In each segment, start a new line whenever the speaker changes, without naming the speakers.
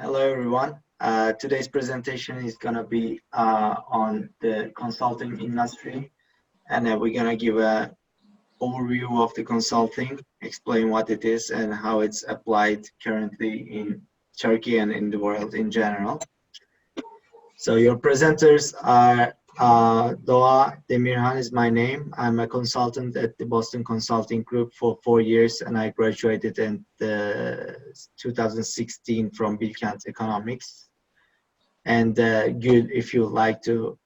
Hello, everyone. Today's presentation is going to be on the consulting industry, and we're going to give an overview of the consulting, explain what it is and how it's applied currently in Turkey and in the world in general. So your presenters are Doğa. Demirhan is my name. I'm a consultant at the Boston Consulting Group for 4 years, and I graduated in 2016 from Bilkent Economics. And Gül, if you'd like to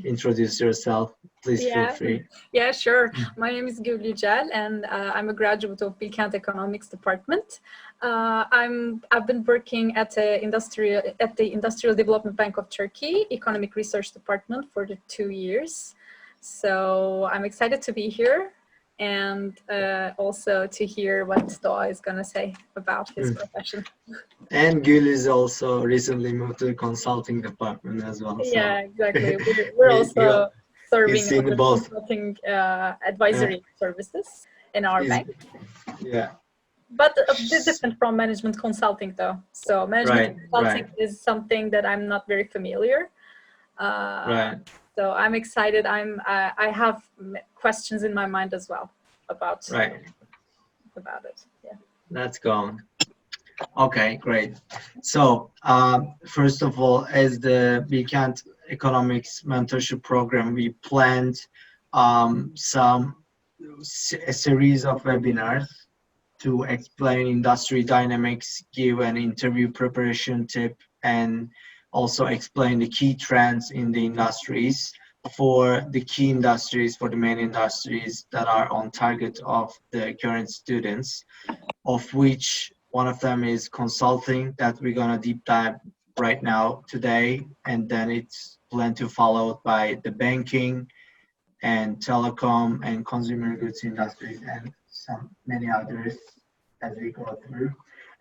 introduce yourself, please feel free.
Yeah, sure. My name is Gül Yücel, and I'm a graduate of Bilkent Economics Department. I've been working at the Industrial Development Bank of Turkey Economic Research Department for 2 years. So I'm excited to be here and also to hear what Doğa is going to say about his profession.
And Gül is also recently moved to the consulting department as well. So.
Yeah, exactly. We're also serving other consulting advisory services in our bank.
Yeah.
But a bit different from management consulting, though. So management consulting is something that I'm not very familiar. So I'm excited. I have questions in my mind as well about it. Yeah.
Let's go. Okay, great. So first of all, as the Bilkent Economics Mentorship Program, we planned a series of webinars to explain industry dynamics, give an interview preparation tip, and also explain the key trends in the industries for the key industries, for the main industries that are on target of the current students, of which one of them is consulting that we're gonna deep dive right now today, and then it's planned to follow by the banking and telecom and consumer goods industries and many others as we go through.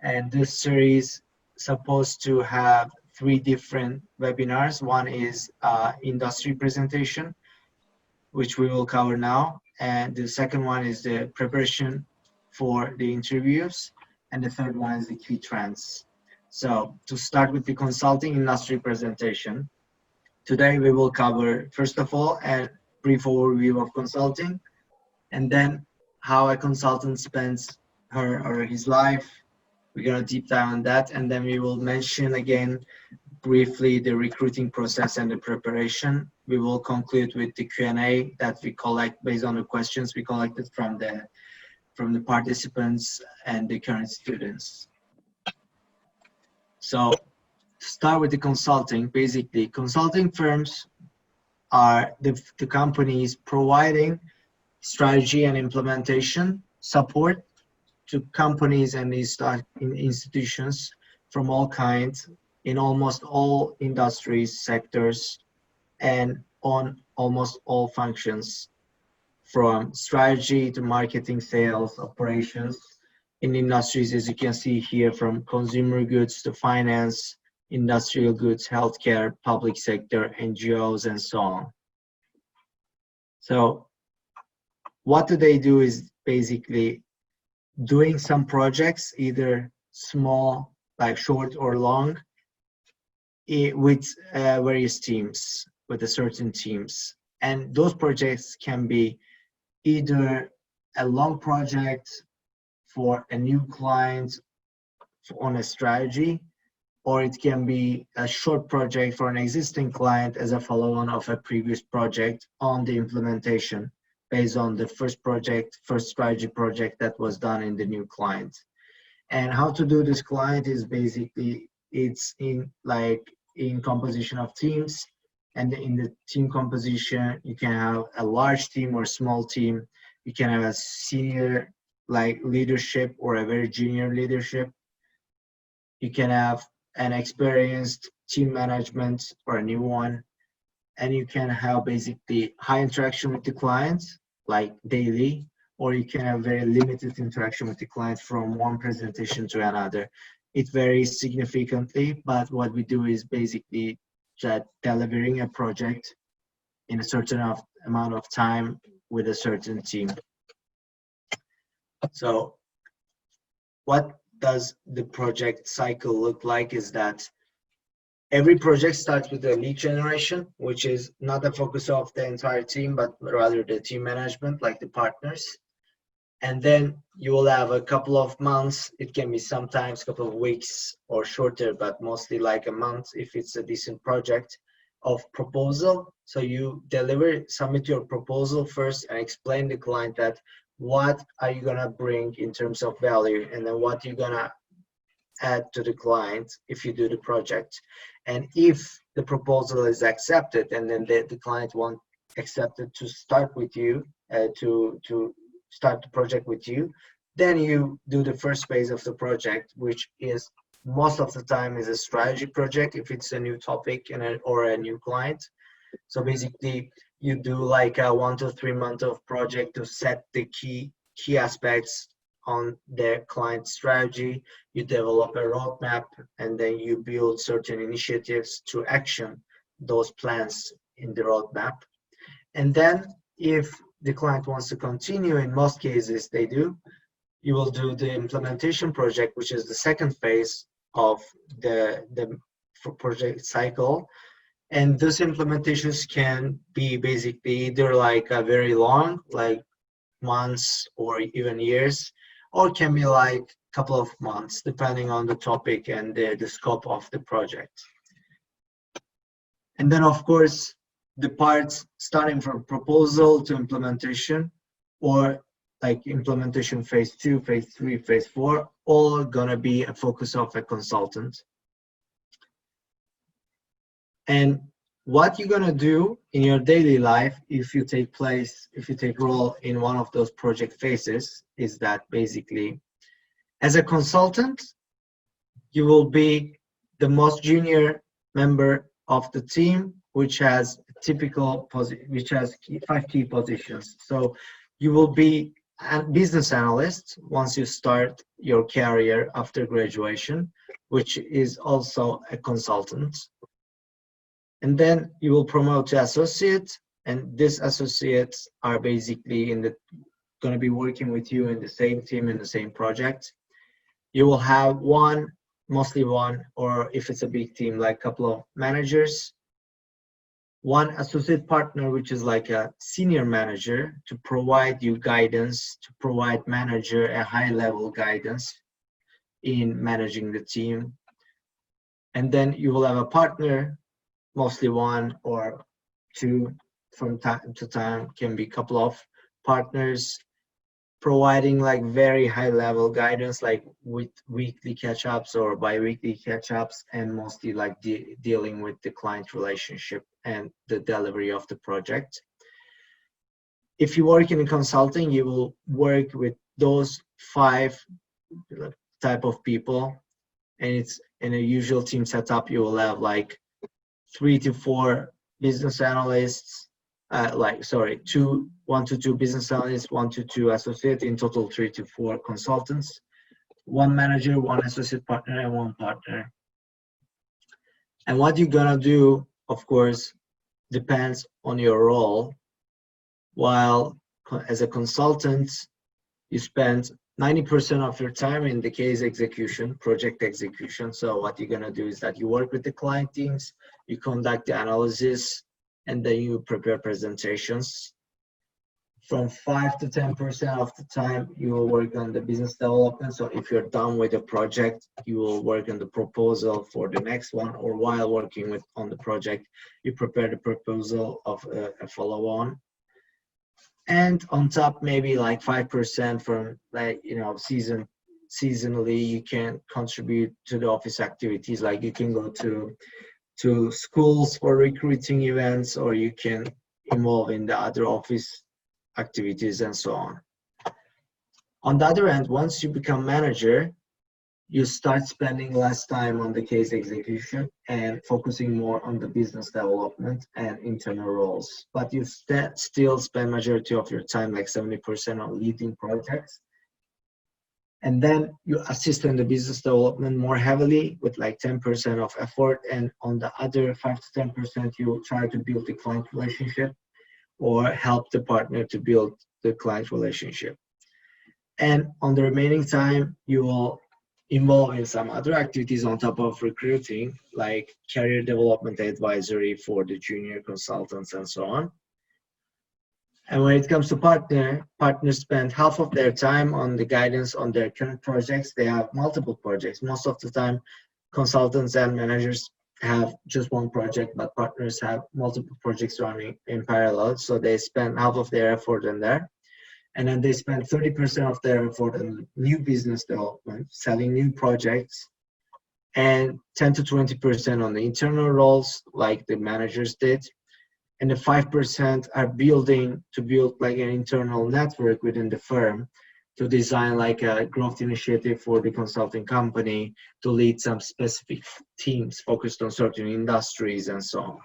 And this series supposed to have 3 different webinars. One is industry presentation, which we will cover now, and the second one is the preparation for the interviews, and the third one is the key trends. So to start with the consulting industry presentation, today we will cover, first of all, a brief overview of consulting, and then how a consultant spends her or his life. We're gonna deep dive on that, and then we will mention again briefly the recruiting process and the preparation. We will conclude with the Q&A that we collect based on the questions we collected from the participants and the current students. So to start with the consulting, basically consulting firms are the companies providing strategy and implementation support to companies and institutions from all kinds in almost all industries, sectors, and on almost all functions, from strategy to marketing, sales, operations in industries, as you can see here, from consumer goods to finance, industrial goods, healthcare, public sector, NGOs, and so on. So what do they do is basically doing some projects, either small, like short or long, with various teams, with certain teams. And those projects can be either a long project for a new client on a strategy, or it can be a short project for an existing client as a follow-on of a previous project on the implementation based on the first strategy project that was done in the new client. And how to do this client is basically, it's in composition of teams, and in the team composition, you can have a large team or small team. You can have a senior leadership or a very junior leadership. You can have an experienced team management or a new one. And you can have basically high interaction with the clients, like daily, or you can have very limited interaction with the client from one presentation to another. It varies significantly, but what we do is basically that delivering a project in a certain amount of time with a certain team. So what does the project cycle look like is that every project starts with a lead generation, which is not the focus of the entire team, but rather the team management, like the partners. And then you will have a couple of months. It can be sometimes a couple of weeks or shorter, but mostly like a month if it's a decent project of proposal. So you submit your proposal first and explain to the client that what are you gonna bring in terms of value, and then what you're gonna add to the client if you do the project. And if the proposal is accepted, and then the client wants accepted to start with you, to start the project with you, then you do the first phase of the project, which is most of the time is a strategy project if it's a new topic or a new client. So basically you do like a 1 to 3 month of project to set the key aspects on their client strategy. You develop a roadmap, and then you build certain initiatives to action those plans in the roadmap. And then if the client wants to continue, in most cases they do, you will do the implementation project, which is the second phase of the project cycle. And those implementations can be basically either like a very long, like months or even years, or can be like a couple of months, depending on the topic and the scope of the project. And then of course, the parts starting from proposal to implementation, or like implementation phase 2, phase 3, phase 4, all gonna be a focus of a consultant. And what you're gonna do in your daily life if you take role in one of those project phases is that basically, as a consultant, you will be the most junior member of the team, which has 5 key positions. So you will be a business analyst once you start your career after graduation, which is also a consultant. And then you will promote to associate, and these associates are basically going to be working with you in the same team, in the same project. You will have mostly one, or if it's a big team, like a couple of managers, one associate partner, which is like a senior manager to provide you guidance, to provide manager a high level guidance in managing the team. And then you will have a partner, mostly one or two, from time to time, can be a couple of partners, providing like very high level guidance, like with weekly catch-ups or bi-weekly catch-ups, and mostly like dealing with the client relationship and the delivery of the project. If you work in consulting, you will work with those 5 type of people, and it's in a usual team setup. You will have like 3 to 4 business analysts, 1 to 2 business analysts, 1 to 2 associates, in total 3 to 4 consultants, 1 manager, 1 associate partner, and 1 partner. And what you're gonna do, of course, depends on your role. While as a consultant, you spend 90% of your time in the case execution, project execution. So what you're gonna do is that you work with the client teams, you conduct the analysis, and then you prepare presentations. From 5 to 10% of the time, you will work on the business development. So if you're done with a project, you will work on the proposal for the next one, or while working on the project, you prepare the proposal of a follow-on. And on top, maybe like 5% from like, seasonally, you can contribute to the office activities. Like you can go to schools for recruiting events, or you can involve in the other office activities and so on. On the other hand, once you become manager, you start spending less time on the case execution and focusing more on the business development and internal roles. But you still spend majority of your time, like 70%, on leading projects. And then you assist in the business development more heavily with like 10% of effort. And on the other 5 to 10%, you try to build the client relationship or help the partner to build the client relationship. And on the remaining time, you will involved in some other activities on top of recruiting, like career development advisory for the junior consultants and so on. And when it comes to partners spend half of their time on the guidance on their current projects. They have multiple projects. Most of the time, consultants and managers have just one project, but partners have multiple projects running in parallel. So they spend half of their effort in there. And then they spend 30% of their effort in new business development, selling new projects, and 10 to 20% on the internal roles, like the managers did. And the 5% are build like an internal network within the firm to design like a growth initiative for the consulting company, to lead some specific teams focused on certain industries and so on.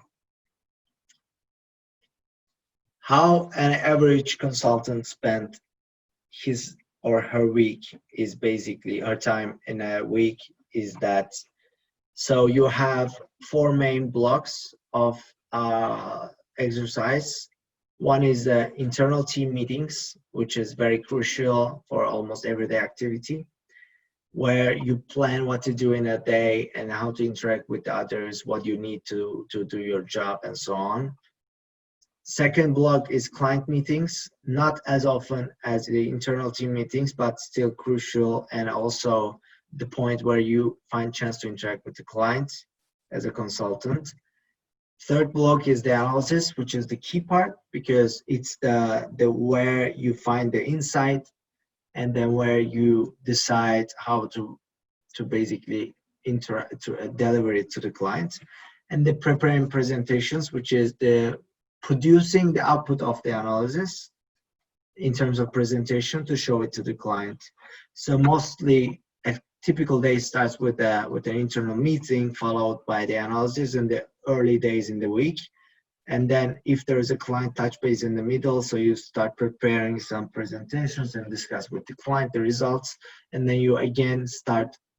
How an average consultant spent his or her week is basically her time in a week is that. So you have 4 main blocks of exercise. One is the internal team meetings, which is very crucial for almost everyday activity, where you plan what to do in a day and how to interact with others, what you need to do your job and so on. Second block is client meetings, not as often as the internal team meetings, but still crucial, and also the point where you find chance to interact with the client as a consultant. Third block is the analysis, which is the key part, because it's the where you find the insight, and then where you decide how to basically deliver it to the client. And the preparing presentations, which is the producing the output of the analysis in terms of presentation to show it to the client. So mostly a typical day starts with an internal meeting, followed by the analysis in the early days in the week. And then if there is a client touch base in the middle, so you start preparing some presentations and discuss with the client the results. And then you again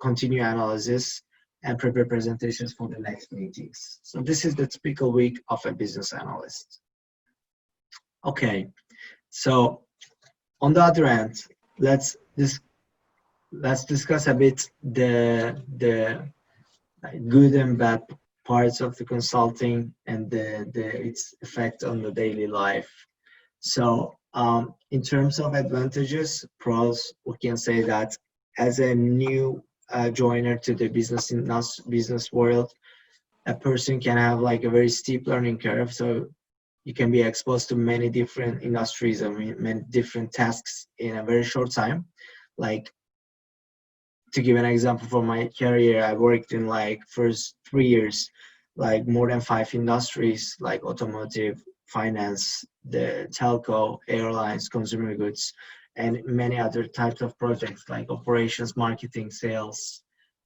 continue analysis and prepare presentations for the next meetings. So this is the typical week of a business analyst. Okay, so on the other hand, let's discuss a bit the good and bad parts of the consulting and its effect on the daily life. So in terms of advantages, pros, we can say that as a new joiner to the business world, a person can have like a very steep learning curve. So you can be exposed to many different industries and many different tasks in a very short time. Like, to give an example from my career, I worked in like first 3 years, like more than 5 industries, like automotive, finance, the telco, airlines, consumer goods, and many other types of projects like operations, marketing, sales,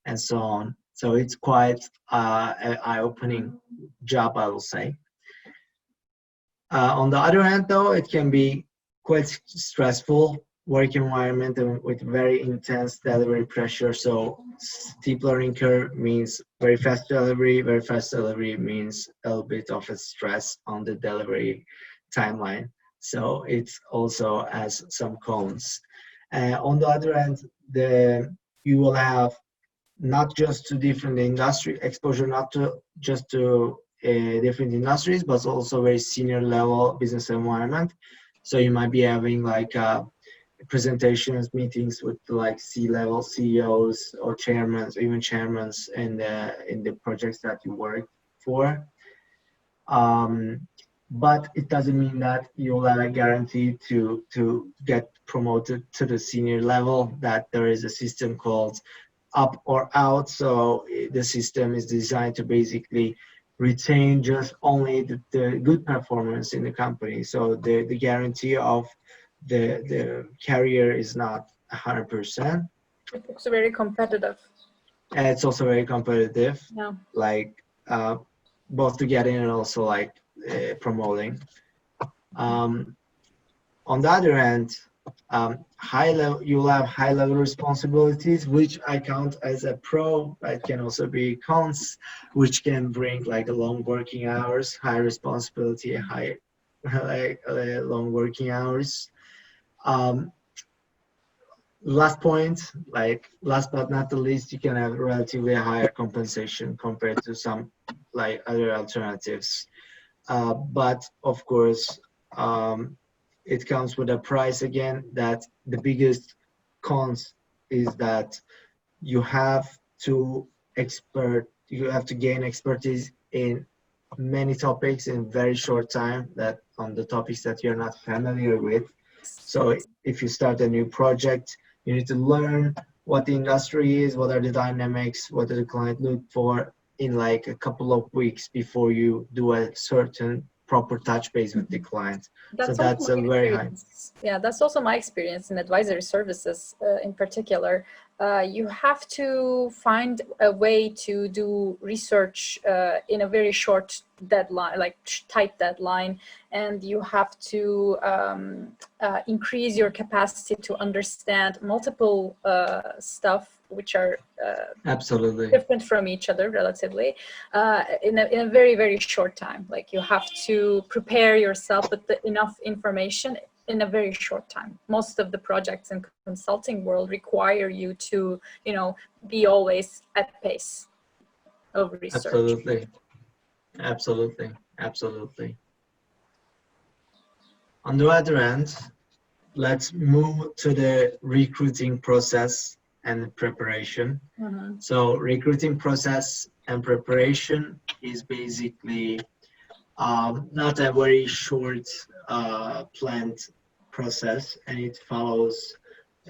and so on. So it's quite an eye-opening job, I will say. On the other hand, though, it can be quite stressful work environment and with very intense delivery pressure. So steep learning curve means very fast delivery. Very fast delivery means a little bit of a stress on the delivery timeline. So it also has some cons. On the other hand, you will have not just to different industry exposure, not to just to different industries, but also very senior level business environment. So you might be having like presentations, meetings with like C-level CEOs or chairmen, even chairmen in the projects that you work for. But it doesn't mean that you'll have a guarantee to get promoted to the senior level, that there is a system called up or out. So the system is designed to basically retain just only the good performance in the company. So the guarantee of the career is not 100%.
It's also very competitive.
And it's also very competitive.
Yeah.
Like both to get in and also like promoting. On the other hand, you'll have high level responsibilities, which I count as a pro, but can also be cons, which can bring like long working hours, high responsibility, high long working hours. last point, like last but not the least, you can have relatively higher compensation compared to some like other alternatives. But of course, it comes with a price again. That the biggest cons is that you have to you have to gain expertise in many topics in very short time, that on the topics that you're not familiar with. So if you start a new project, you need to learn what the industry is, what are the dynamics, what does the client look for in like a couple of weeks before you do a certain proper touch base with the client. So
That's also
that's
my
a very high.
experience. Yeah, that's also my experience in advisory services in particular. You have to find a way to do research in a very short deadline, like tight deadline, and you have to increase your capacity to understand multiple stuff which are
Absolutely.
different from each other relatively in a very, very short time. Like you have to prepare yourself with enough information in a very short time. Most of the projects in consulting world require you to, be always at pace of research.
Absolutely. Absolutely. Absolutely. On the other hand, let's move to the recruiting process and preparation.
Mm-hmm.
So recruiting process and preparation is basically not a very short planned process, and it follows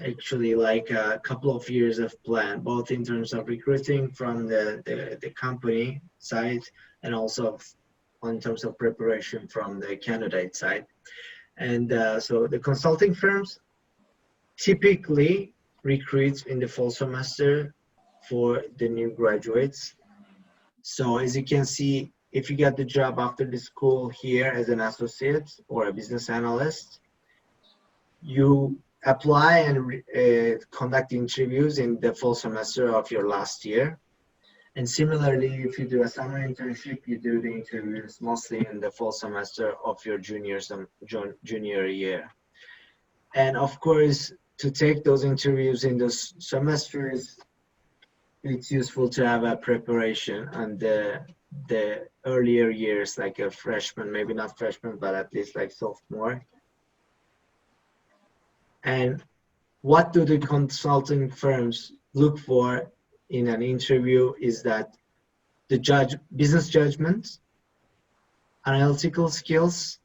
actually like a couple of years of plan, both in terms of recruiting from the company side and also in terms of preparation from the candidate side. And so the consulting firms typically recruit in the fall semester for the new graduates. So as you can see, if you get the job after the school here as an associate or a business analyst, you apply and conduct interviews in the fall semester of your last year. And similarly, if you do a summer internship, you do the interviews mostly in the fall semester of your junior year. And of course, to take those interviews in those semesters, it's useful to have a preparation on the earlier years, like a freshman, maybe not freshman, but at least like sophomore. And what do the consulting firms look for in an interview is that the business judgment, analytical skills,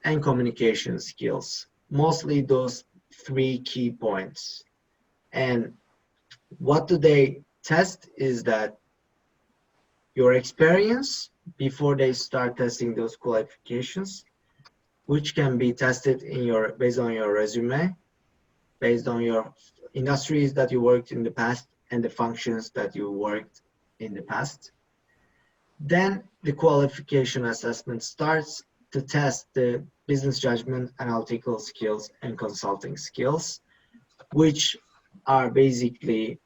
and communication skills. Mostly those three key points. And what do they test is that your experience before they start testing those qualifications, which can be tested based on your resume, based on your industries that you worked in the past and the functions that you worked in the past. Then the qualification assessment starts to test the business judgment, analytical skills, and consulting skills, which are basically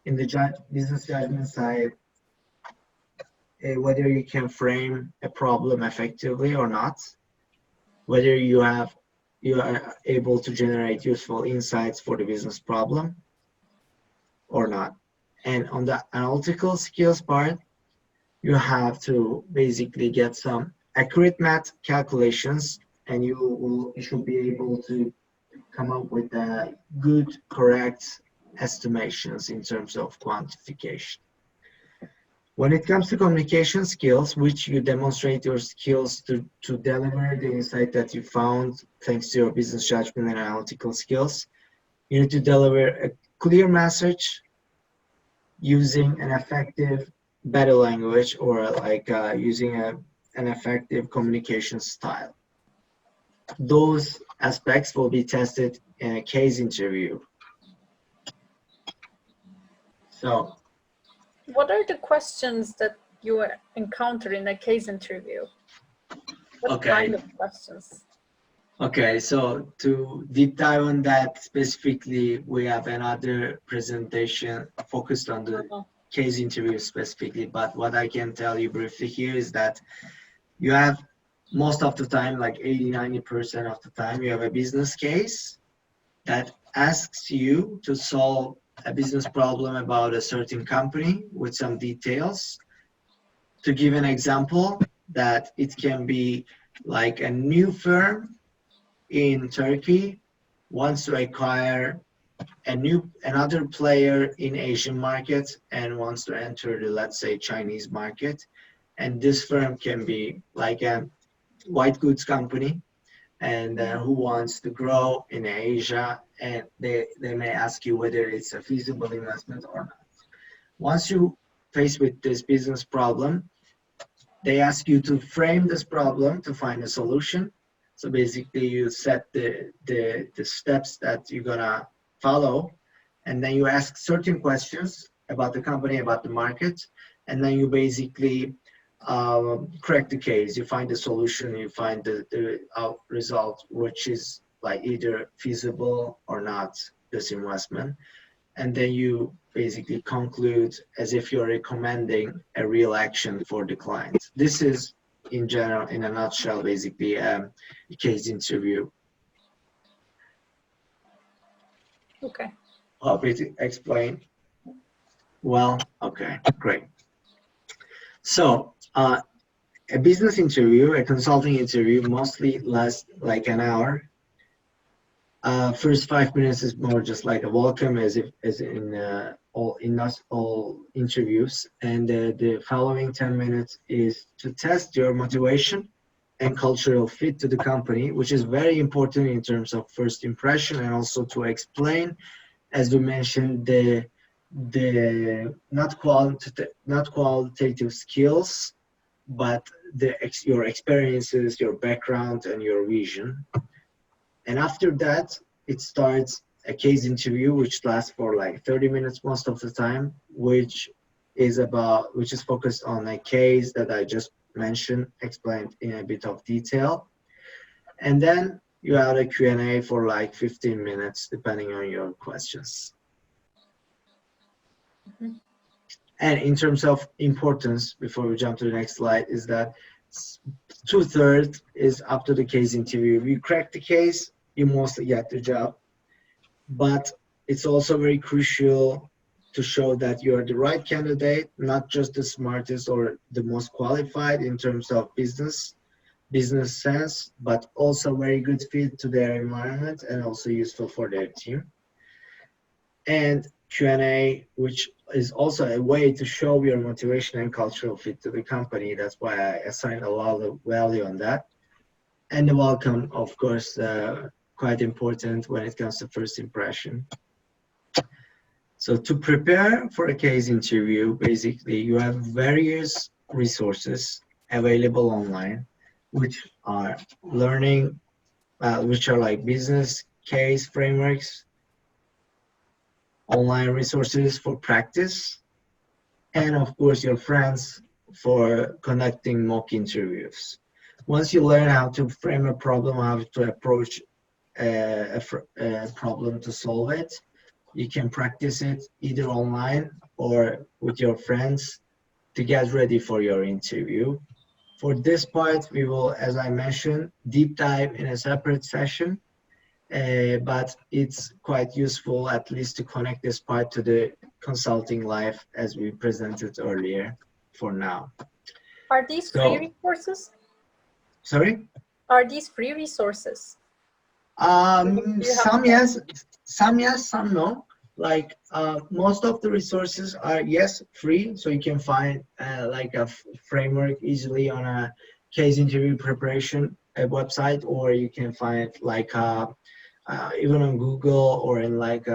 in the business judgment side, whether you can frame a problem effectively or not, whether you are able to generate useful insights for the business problem or not. And on the analytical skills part, you have to basically get some accurate math calculations, and you should be able to come up with good, correct estimations in terms of quantification. When it comes to communication skills, which you demonstrate your skills to deliver the insight that you found thanks to your business judgment and analytical skills, you need to deliver a clear message using an effective body language or like using an effective communication style. Those aspects will be tested in a case interview. So,
what are the questions that you encounter in a case interview? What kind of questions?
Okay, so to deep dive on that specifically, we have another presentation focused on the case interview specifically, but what I can tell you briefly here is that you have most of the time, like 80-90% of the time, you have a business case that asks you to solve a business problem about a certain company with some details. To give an example, that it can be like a new firm in Turkey wants to acquire another player in Asian market and wants to enter the, let's say, Chinese market. And this firm can be like a white goods company and who wants to grow in Asia, and they may ask you whether it's a feasible investment or not. Once you face with this business problem, they ask you to frame this problem to find a solution. So basically you set the steps that you're gonna follow, and then you ask certain questions about the company, about the market, and then you basically crack the case. You find the solution, you find the result, which is like either feasible or not, this investment. And then you basically conclude as if you're recommending a real action for the client. This is, in general, in a nutshell, basically a case interview.
Okay.
Hope it explained well. Okay, great. So a business interview, a consulting interview, mostly lasts like an hour. First 5 minutes is more just like a welcome, as in all interviews, and the following 10 minutes is to test your motivation and cultural fit to the company, which is very important in terms of first impression, and also to explain, as we mentioned, the not qualitative skills, but your experiences, your background, and your vision. And after that, it starts a case interview, which lasts for like 30 minutes most of the time, which is focused on a case that I just mentioned, explained in a bit of detail. And then you have a Q&A for like 15 minutes, depending on your questions. Mm-hmm. And in terms of importance, before we jump to the next slide, is that 2/3 is up to the case interview. If you crack the case, you mostly get the job. But it's also very crucial to show that you're the right candidate, not just the smartest or the most qualified in terms of business sense, but also very good fit to their environment and also useful for their team. And Q&A, which is also a way to show your motivation and cultural fit to the company. That's why I assign a lot of value on that. And the welcome, of course, quite important when it comes to first impression. So to prepare for a case interview, basically you have various resources available online, which are which are like business case frameworks, online resources for practice, and of course your friends for conducting mock interviews. Once you learn how to frame a problem, how to approach a problem to solve it, you can practice it either online or with your friends to get ready for your interview. For this part, we will, as I mentioned, deep dive in a separate session, but it's quite useful at least to connect this part to the consulting life as we presented earlier for now.
Are these free resources?
Sorry?
Are these free resources?
Some yes, some no. Like most of the resources are, yes, free, so you can find like a framework easily on a case interview preparation website, or you can find like even on Google or in like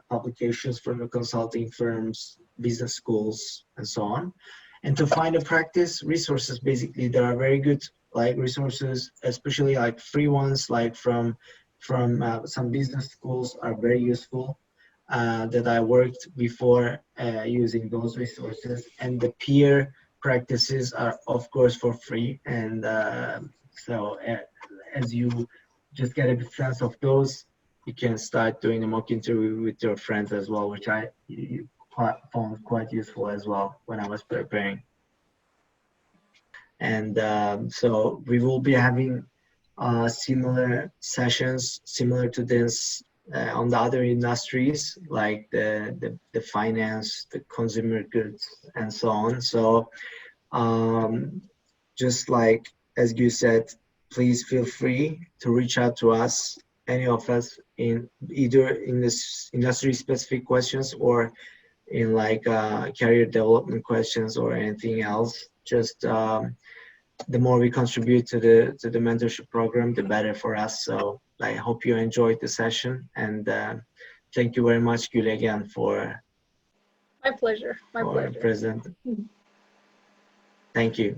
publications from the consulting firms, business schools, and so on. And to find the practice resources, basically there are very good like resources, especially like free ones, like from some business schools are very useful. That I worked before using those resources, and the peer practices are of course for free, and so as you just get a sense of those, you can start doing a mock interview with your friends as well, which I found quite useful as well when I was preparing. And so we will be having similar sessions similar to this on the other industries like the finance, the consumer goods, and so on. So just like as you said, please feel free to reach out to us, any of us, in either in this industry specific questions or in like career development questions or anything else. Just the more we contribute to the mentorship program, the better for us. So I hope you enjoyed the session, and thank you very much, Gül, again for
My pleasure. My pleasure.
present. Thank you.